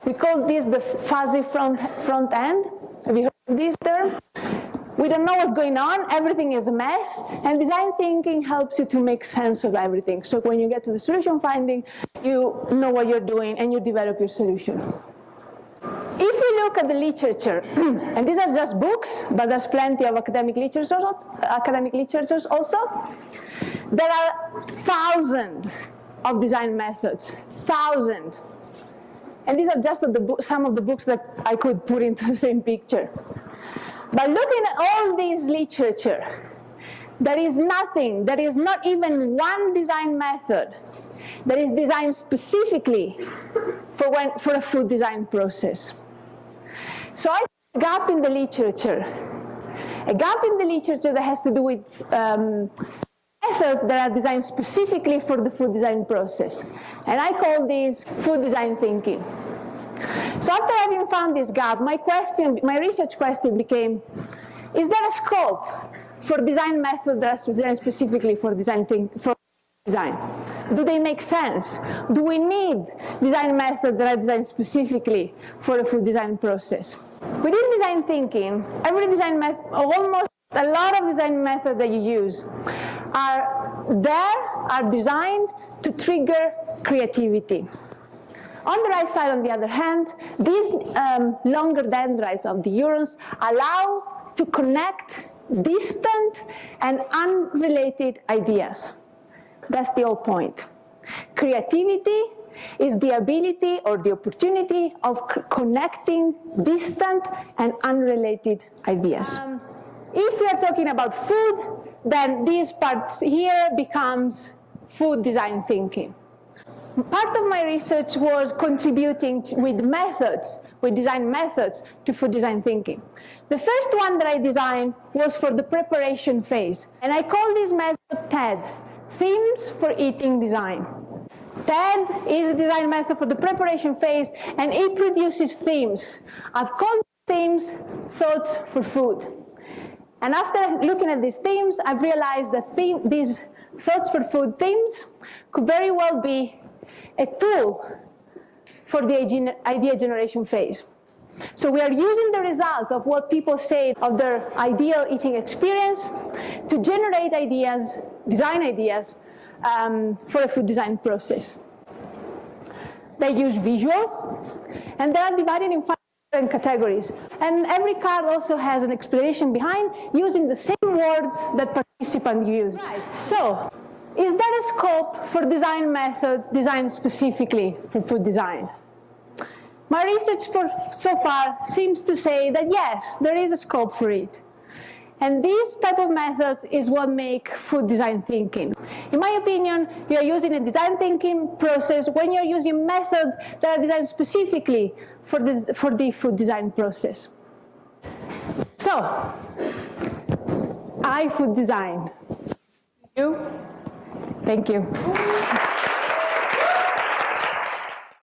We call this the fuzzy front end. Have you heard of this term? We don't know what's going on, everything is a mess, and design thinking helps you to make sense of everything. So when you get to the solution finding, you know what you're doing and you develop your solution. If we look at the literature, and these are just books, but there's plenty of academic literatures also, there are thousands of design methods, thousands. And these are just some of the books that I could put into the same picture. But looking at all this literature, there is nothing, there is not even one design method that is designed specifically for a food design process. So I see a gap in the literature that has to do with methods that are designed specifically for the food design process. And I call these food design thinking. So after having found this gap, my research question became, is there a scope for design methods that are designed specifically for design? Do they make sense? Do we need design methods that are designed specifically for the food design process? Within design thinking, every design method, almost a lot of design methods that you use are designed to trigger creativity. On the right side, on the other hand, these longer dendrites of the neurons allow to connect distant and unrelated ideas. That's the whole point. Creativity is the ability or the opportunity of connecting distant and unrelated ideas. If we are talking about food, then this part here becomes food design thinking. Part of my research was contributing with methods, with design methods to food design thinking. The first one that I designed was for the preparation phase, and I call this method TED, Themes for Eating Design. TED is a design method for the preparation phase, and it produces themes. I've called themes thoughts for food. And after looking at these themes, I've realized that these thoughts for food themes could very well be a tool for the idea generation phase. So we are using the results of what people say of their ideal eating experience to generate ideas, design ideas, for a food design process. They use visuals, and they are divided in 5 different categories. And every card also has an explanation behind using the same words that participant used. Right. So, is there a scope for design methods designed specifically for food design? My research so far seems to say that yes, there is a scope for it. And these type of methods is what make food design thinking. In my opinion, you are using a design thinking process when you're using methods that are designed specifically for the food design process. So, I food design. You? Thank you.